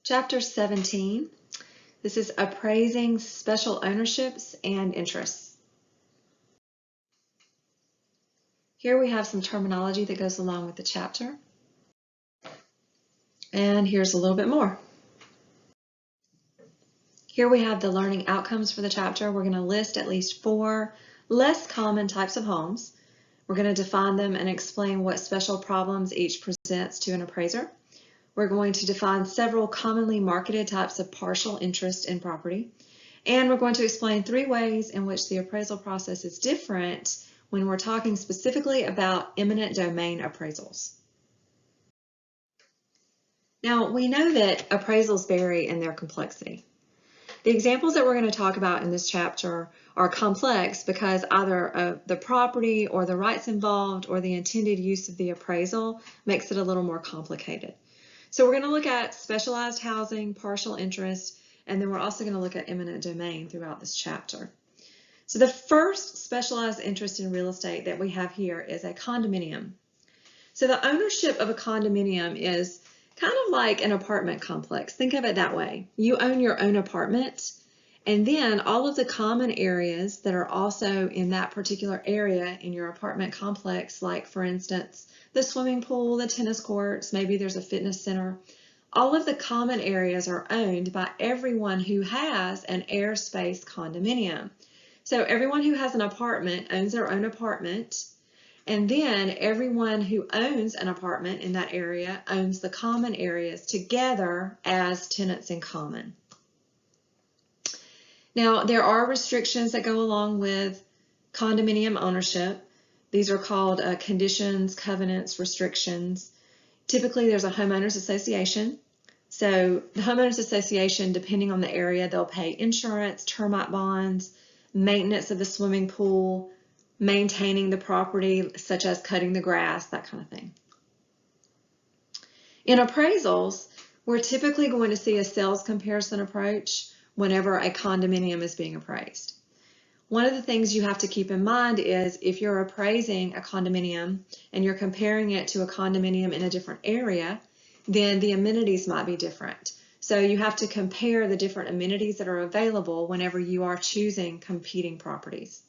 Chapter 17. This is Appraising Special Ownerships and Interests. Here we have some terminology that goes along with the chapter. And here's a little bit more. Here we have the learning outcomes for the chapter. We're going to list at least 4 less common types of homes. We're going to define them and explain what special problems each presents to an appraiser. We're going to define several commonly marketed types of partial interest in property. And we're going to explain 3 ways in which the appraisal process is different when we're talking specifically about eminent domain appraisals. Now, we know that appraisals vary in their complexity. The examples that we're going to talk about in this chapter are complex because either the property or the rights involved or the intended use of the appraisal makes it a little more complicated. So we're going to look at specialized housing, partial interest, and then we're also going to look at eminent domain throughout this chapter. So the first specialized interest in real estate that we have here is a condominium. So the ownership of a condominium is kind of like an apartment complex. Think of it that way. You own your own apartment, and then all of the common areas that are also in that particular area in your apartment complex, like for instance, the swimming pool, the tennis courts, maybe there's a fitness center. All of the common areas are owned by everyone who has an airspace condominium. So everyone who has an apartment owns their own apartment, and then everyone who owns an apartment in that area owns the common areas together as tenants in common. Now, there are restrictions that go along with condominium ownership. These are called conditions, covenants, restrictions. Typically, there's a homeowners association. So the homeowners association, depending on the area, they'll pay insurance, termite bonds, maintenance of the swimming pool, maintaining the property, such as cutting the grass, that kind of thing. In appraisals, we're typically going to see a sales comparison approach whenever a condominium is being appraised. One of the things you have to keep in mind is if you're appraising a condominium and you're comparing it to a condominium in a different area, then the amenities might be different. So you have to compare the different amenities that are available whenever you are choosing competing properties.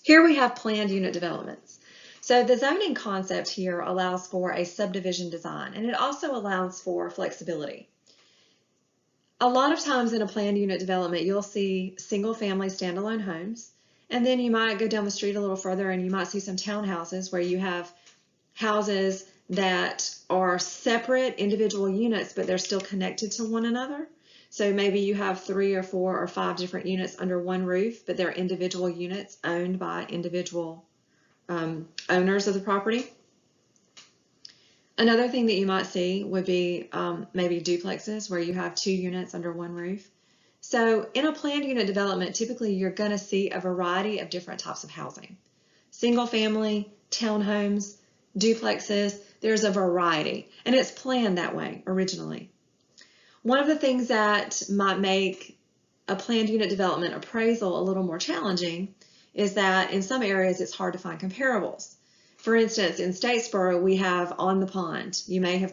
Here we have planned unit developments. So the zoning concept here allows for a subdivision design, and it also allows for flexibility. A lot of times in a planned unit development, you'll see single-family standalone homes, and then you might go down the street a little further and you might see some townhouses where you have houses that are separate individual units, but they're still connected to one another. So maybe you have 3 or 4 or 5 different units under one roof, but they're individual units owned by individual owners of the property. Another thing that you might see would be maybe duplexes where you have 2 units under one roof. So in a planned unit development, typically you're going to see a variety of different types of housing. Single family, townhomes, duplexes, there's a variety, and it's planned that way originally. One of the things that might make a planned unit development appraisal a little more challenging is that in some areas it's hard to find comparables. For instance, in Statesboro, we have On the Pond. You may have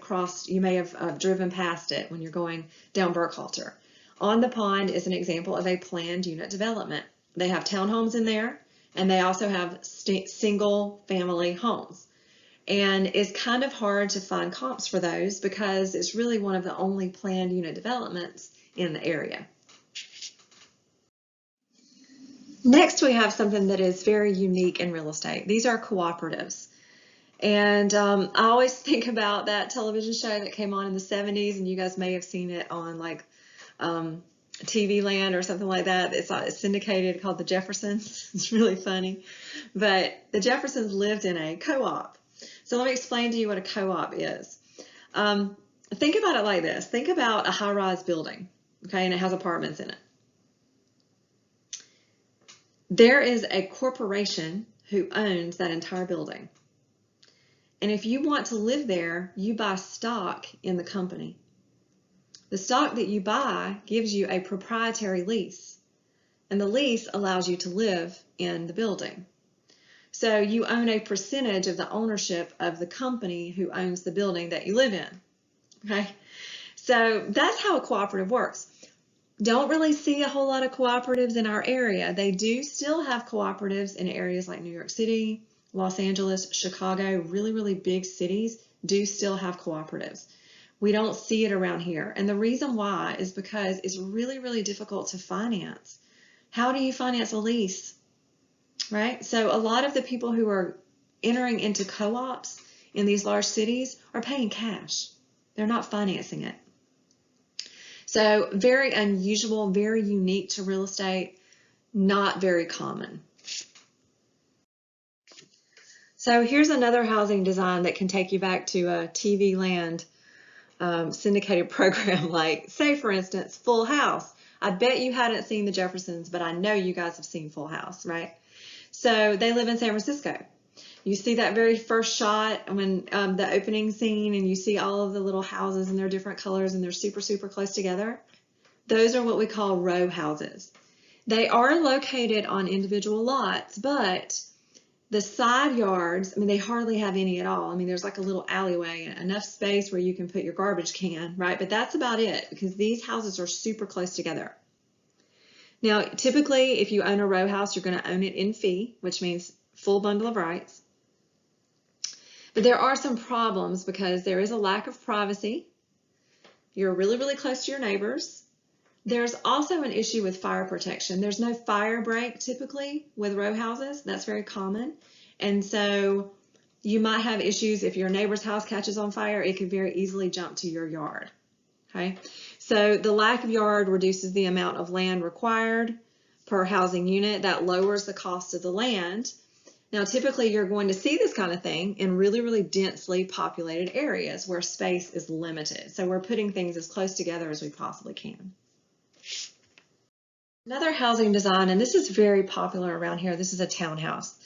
driven past it when you're going down Burkhalter. On the Pond is an example of a planned unit development. They have townhomes in there, and they also have single family homes. And it's kind of hard to find comps for those because it's really one of the only planned unit developments in the area. Next, we have something that is very unique in real estate. These are cooperatives. And I always think about that television show that came on in the 70s, and you guys may have seen it on like TV Land or something like that. It's syndicated, called The Jeffersons. It's really funny. But the Jeffersons lived in a co-op. So let me explain to you what a co-op is. Think about it like this. Think about a high-rise building, okay, and it has apartments in it. There is a corporation who owns that entire building. And if you want to live there, you buy stock in the company. The stock that you buy gives you a proprietary lease, and the lease allows you to live in the building. So you own a percentage of the ownership of the company who owns the building that you live in. Okay, so that's how a cooperative works. Don't really see a whole lot of cooperatives in our area. They do still have cooperatives in areas like New York City, Los Angeles, Chicago, really, really big cities do still have cooperatives. We don't see it around here. And the reason why is because it's really, really difficult to finance. How do you finance a lease, right? So a lot of the people who are entering into co-ops in these large cities are paying cash. They're not financing it. So very unusual, very unique to real estate, not very common. So here's another housing design that can take you back to a TV land syndicated program, like, say, for instance, Full House. I bet you hadn't seen The Jeffersons, but I know you guys have seen Full House, right? So they live in San Francisco. You see that very first shot when the opening scene, and you see all of the little houses and they're different colors and they're super, super close together. Those are what we call row houses. They are located on individual lots, but the side yards, I mean, they hardly have any at all. I mean, there's like a little alleyway, enough space where you can put your garbage can, right? But that's about it, because these houses are super close together. Now, typically, if you own a row house, you're going to own it in fee, which means full bundle of rights. But there are some problems because there is a lack of privacy. You're really, really close to your neighbors. There's also an issue with fire protection. There's no fire break typically with row houses. That's very common. And so you might have issues if your neighbor's house catches on fire, it could very easily jump to your yard. Okay, so the lack of yard reduces the amount of land required per housing unit. That lowers the cost of the land. Now, typically you're going to see this kind of thing in really, really densely populated areas where space is limited. So we're putting things as close together as we possibly can. Another housing design, and this is very popular around here, this is a townhouse.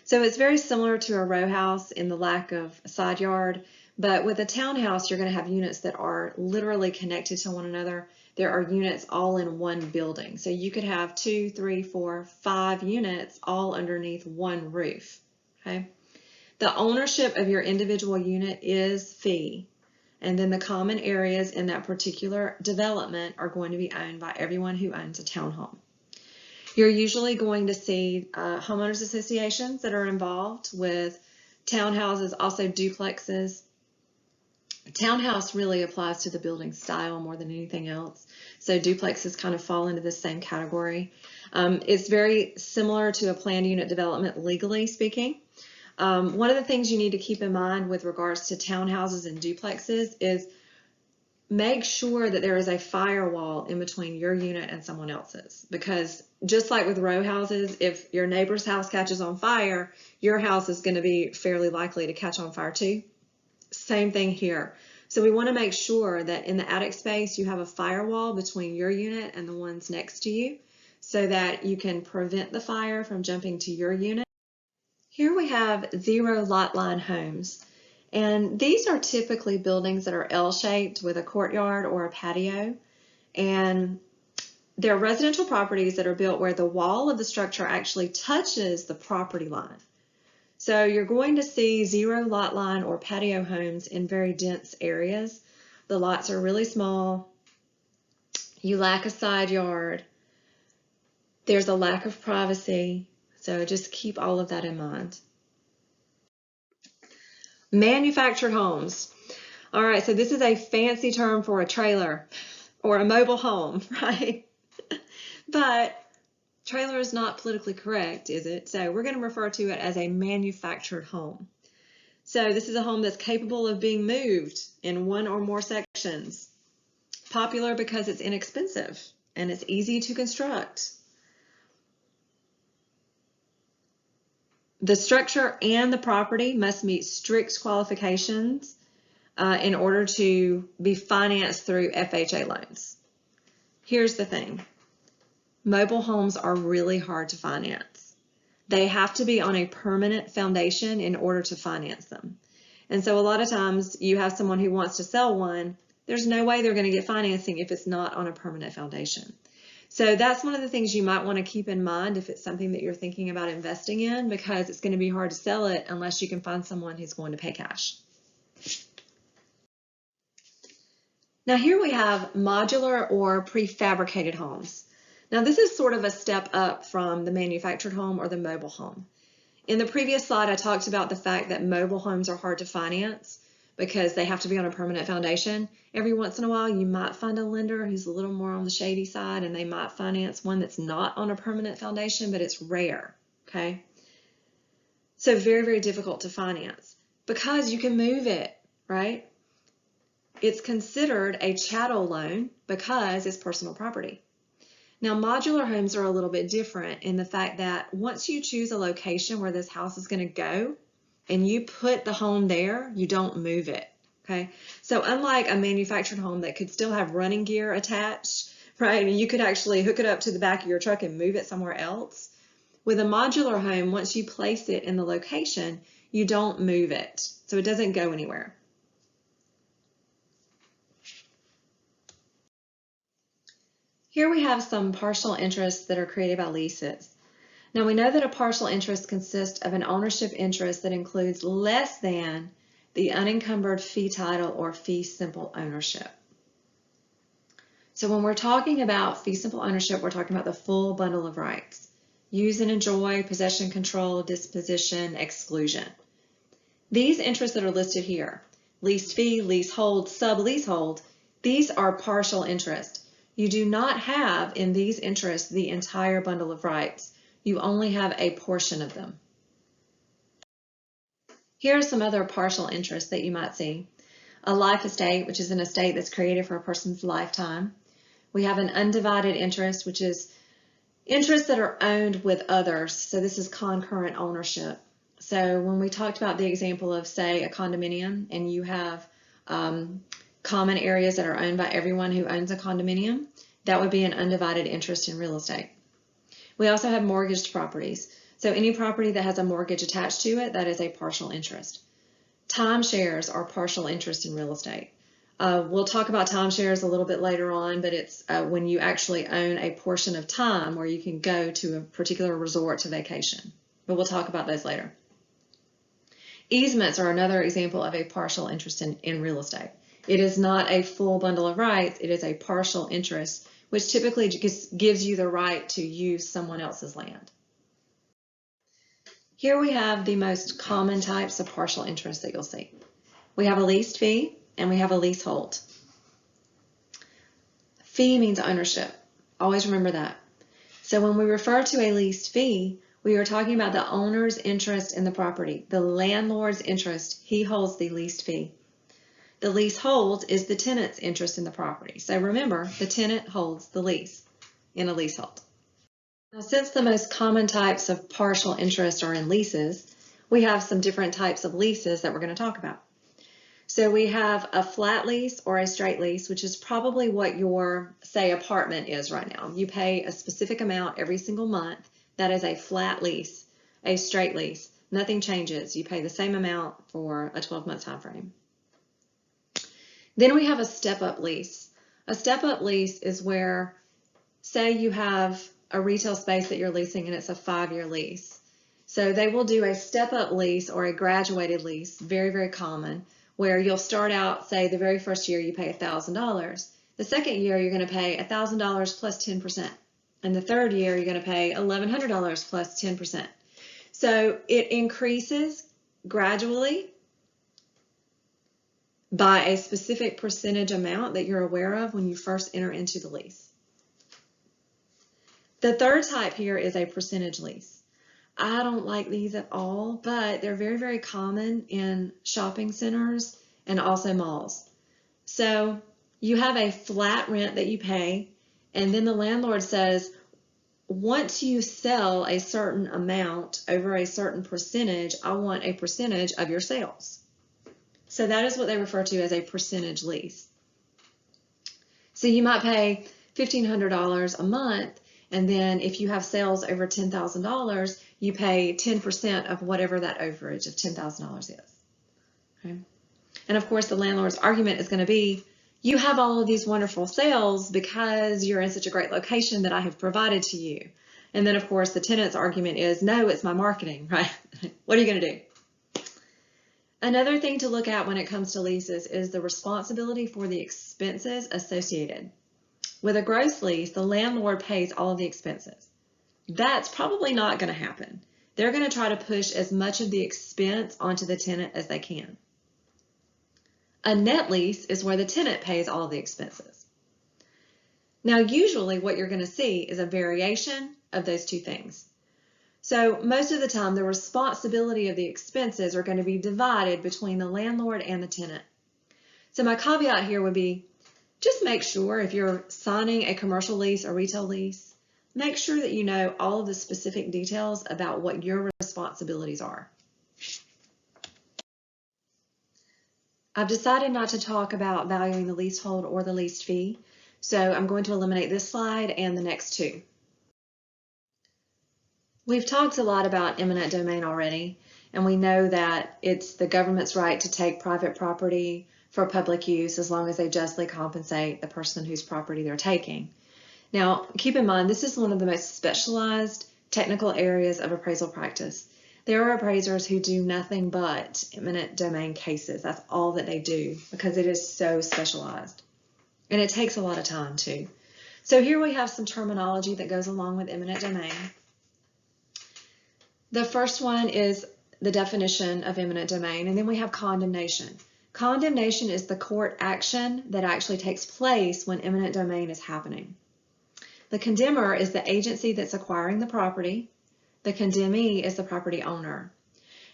So it's very similar to a row house in the lack of a side yard, but with a townhouse, you're going to have units that are literally connected to one another. There are units all in one building. So you could have 2, 3, 4, 5 units all underneath one roof. Okay. The ownership of your individual unit is fee. And then the common areas in that particular development are going to be owned by everyone who owns a townhome. You're usually going to see homeowners associations that are involved with townhouses, also duplexes. Townhouse really applies to the building style more than anything else. So duplexes kind of fall into the same category. It's very similar to a planned unit development legally speaking. One of the things you need to keep in mind with regards to townhouses and duplexes is make sure that there is a firewall in between your unit and someone else's, because just like with row houses, if your neighbor's house catches on fire, your house is going to be fairly likely to catch on fire too. Same thing here. So we want to make sure that in the attic space you have a firewall between your unit and the ones next to you so that you can prevent the fire from jumping to your unit. Here we have zero lot line homes, and these are typically buildings that are L-shaped with a courtyard or a patio, and they're residential properties that are built where the wall of the structure actually touches the property line. So you're going to see zero lot line or patio homes in very dense areas. The lots are really small. You lack a side yard. There's a lack of privacy. So just keep all of that in mind. Manufactured homes. All right, so this is a fancy term for a trailer or a mobile home, right? But trailer is not politically correct, is it? So we're going to refer to it as a manufactured home. So this is a home that's capable of being moved in one or more sections. Popular because it's inexpensive and it's easy to construct. The structure and the property must meet strict qualifications in order to be financed through FHA loans. Here's the thing. Mobile homes are really hard to finance. They have to be on a permanent foundation in order to finance them. And so a lot of times you have someone who wants to sell one, there's no way they're going to get financing if it's not on a permanent foundation. So that's one of the things you might want to keep in mind if it's something that you're thinking about investing in, because it's going to be hard to sell it unless you can find someone who's going to pay cash. Now here we have modular or prefabricated homes. Now this is sort of a step up from the manufactured home or the mobile home. In the previous slide, I talked about the fact that mobile homes are hard to finance because they have to be on a permanent foundation. Every once in a while, you might find a lender who's a little more on the shady side, and they might finance one that's not on a permanent foundation, but it's rare, okay? So very, very difficult to finance because you can move it, right? It's considered a chattel loan because it's personal property. Now, modular homes are a little bit different in the fact that once you choose a location where this house is going to go and you put the home there, you don't move it, okay? So unlike a manufactured home that could still have running gear attached, right, and you could actually hook it up to the back of your truck and move it somewhere else, with a modular home, once you place it in the location, you don't move it, so it doesn't go anywhere. Here we have some partial interests that are created by leases. Now we know that a partial interest consists of an ownership interest that includes less than the unencumbered fee title or fee simple ownership. So when we're talking about fee simple ownership, we're talking about the full bundle of rights. Use and enjoy, possession, control, disposition, exclusion. These interests that are listed here, leased fee, leasehold, sub-leasehold, these are partial interest. You do not have in these interests the entire bundle of rights. You only have a portion of them. Here are some other partial interests that you might see. A life estate, which is an estate that's created for a person's lifetime. We have an undivided interest, which is interests that are owned with others. So this is concurrent ownership. So when we talked about the example of, say, a condominium, and you have common areas that are owned by everyone who owns a condominium, that would be an undivided interest in real estate. We also have mortgaged properties. So any property that has a mortgage attached to it, that is a partial interest. Timeshares are partial interest in real estate. We'll talk about timeshares a little bit later on, but it's when you actually own a portion of time where you can go to a particular resort to vacation. But we'll talk about those later. Easements are another example of a partial interest in real estate. It is not a full bundle of rights, it is a partial interest, which typically gives you the right to use someone else's land. Here we have the most common types of partial interest that you'll see. We have a leased fee and we have a leasehold. Fee means ownership. Always remember that. So when we refer to a leased fee, we are talking about the owner's interest in the property. The landlord's interest, he holds the leased fee. The leasehold is the tenant's interest in the property. So remember, the tenant holds the lease in a leasehold. Now, since the most common types of partial interest are in leases, we have some different types of leases that we're going to talk about. So we have a flat lease or a straight lease, which is probably what your, say, apartment is right now. You pay a specific amount every single month. That is a flat lease. A straight lease, nothing changes. You pay the same amount for a 12-month time frame. Then we have a step-up lease. A step-up lease is where, say you have a retail space that you're leasing and it's a 5-year lease. So they will do a step-up lease or a graduated lease, very, very common, where you'll start out, say, the very first year you pay $1,000. The second year you're going to pay $1,000 plus 10%. And the third year you're going to pay $1,100 plus 10%. So it increases gradually by a specific percentage amount that you're aware of when you first enter into the lease. The third type here is a percentage lease. I don't like these at all, but they're very, very common in shopping centers and also malls. So you have a flat rent that you pay, and then the landlord says, once you sell a certain amount over a certain percentage, I want a percentage of your sales. So that is what they refer to as a percentage lease. So you might pay $1,500 a month, and then if you have sales over $10,000, you pay 10% of whatever that overage of $10,000 is. Okay? And of course, the landlord's argument is going to be, You have all of these wonderful sales because you're in such a great location that I have provided to you. And then, of course, the tenant's argument is, no, it's my marketing, right? What are you going to do? Another thing to look at when it comes to leases is the responsibility for the expenses associated. With a gross lease, the landlord pays all of the expenses. That's probably not going to happen. They're going to try to push as much of the expense onto the tenant as they can. A net lease is where the tenant pays all of the expenses. Now, usually what you're going to see is a variation of those two things. So most of the time, the responsibility of the expenses are going to be divided between the landlord and the tenant. So my caveat here would be, just make sure if you're signing a commercial lease or retail lease, make sure that you know all of the specific details about what your responsibilities are. I've decided not to talk about valuing the leasehold or the leased fee, so I'm going to eliminate this slide and the next two. We've talked a lot about eminent domain already, and we know that it's the government's right to take private property for public use as long as they justly compensate the person whose property they're taking. Now, keep in mind, this is one of the most specialized technical areas of appraisal practice. There are appraisers who do nothing but eminent domain cases. That's all that they do because it is so specialized. And it takes a lot of time too. So here we have some terminology that goes along with eminent domain. The first one is the definition of eminent domain, and then we have condemnation. Condemnation is the court action that actually takes place when eminent domain is happening. The condemner is the agency that's acquiring the property. The condemnee is the property owner.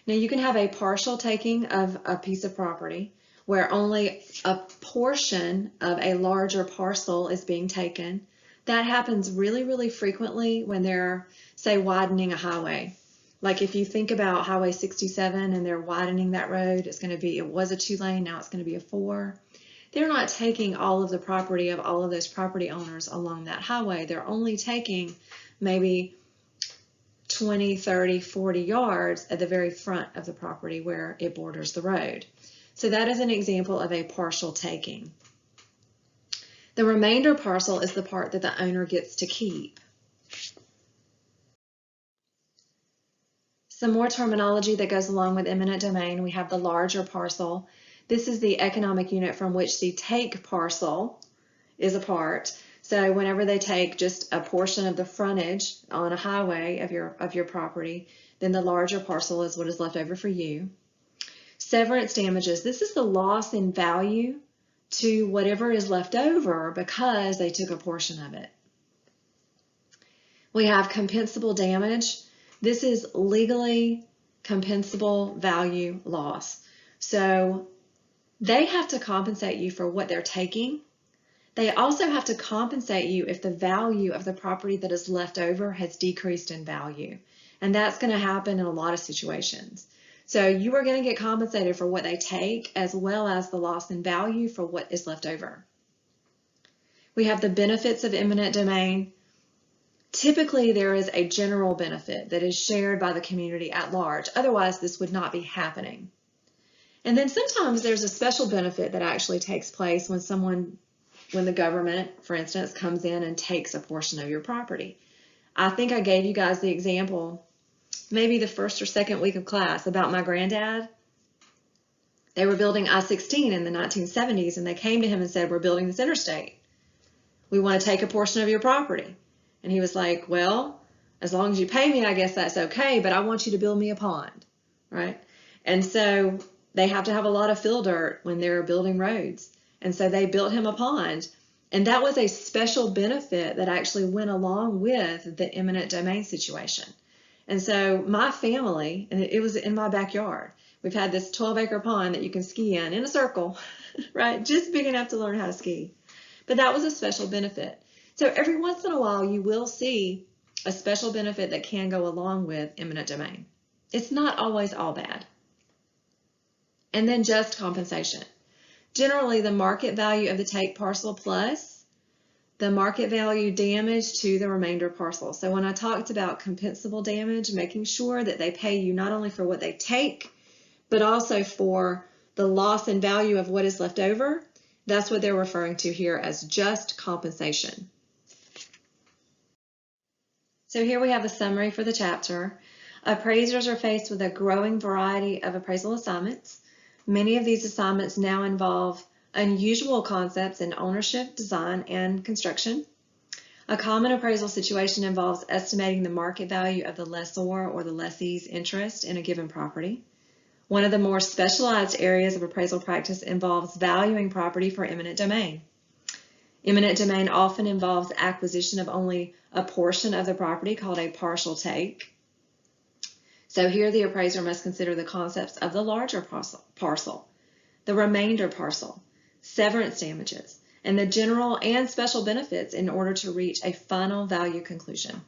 Now you can have a partial taking of a piece of property where only a portion of a larger parcel is being taken. That happens really, really frequently when they're, say, widening a highway. Like if you think about Highway 67 and they're widening that road, it was a 2-lane, now it's going to be a 4. They're not taking all of the property of all of those property owners along that highway. They're only taking maybe 20, 30, 40 yards at the very front of the property where it borders the road. So that is an example of a partial taking. The remainder parcel is the part that the owner gets to keep. Some more terminology that goes along with eminent domain. We have the larger parcel. This is the economic unit from which the take parcel is a part. So whenever they take just a portion of the frontage on a highway of your property, then the larger parcel is what is left over for you. Severance damages. This is the loss in value to whatever is left over because they took a portion of it. We have compensable damage. This is legally compensable value loss. So they have to compensate you for what they're taking. They also have to compensate you if the value of the property that is left over has decreased in value. And that's going to happen in a lot of situations. So you are going to get compensated for what they take as well as the loss in value for what is left over. We have the benefits of eminent domain. Typically, there is a general benefit that is shared by the community at large. Otherwise, this would not be happening. And then sometimes there's a special benefit that actually takes place when the government, for instance, comes in and takes a portion of your property. I think I gave you guys the example, maybe the first or second week of class, about my granddad. They were building I-16 in the 1970s, and they came to him and said, "We're building this interstate. We want to take a portion of your property." And he was like, "Well, as long as you pay me, I guess that's okay, but I want you to build me a pond," right? And so they have to have a lot of fill dirt when they're building roads. And so they built him a pond. And that was a special benefit that actually went along with the eminent domain situation. And so my family, and it was in my backyard, we've had this 12-acre pond that you can ski in a circle, right? Just big enough to learn how to ski. But that was a special benefit. So every once in a while, you will see a special benefit that can go along with eminent domain. It's not always all bad. And then just compensation. Generally, the market value of the take parcel plus the market value damage to the remainder parcel. So when I talked about compensable damage, making sure that they pay you not only for what they take, but also for the loss in value of what is left over, That's what they're referring to here as just compensation. So here we have a summary for the chapter. Appraisers are faced with a growing variety of appraisal assignments. Many of these assignments now involve unusual concepts in ownership, design, and construction. A common appraisal situation involves estimating the market value of the lessor or the lessee's interest in a given property. One of the more specialized areas of appraisal practice involves valuing property for eminent domain. Eminent domain often involves acquisition of only a portion of the property called a partial take. So here the appraiser must consider the concepts of the larger parcel, the remainder parcel, severance damages, and the general and special benefits in order to reach a final value conclusion.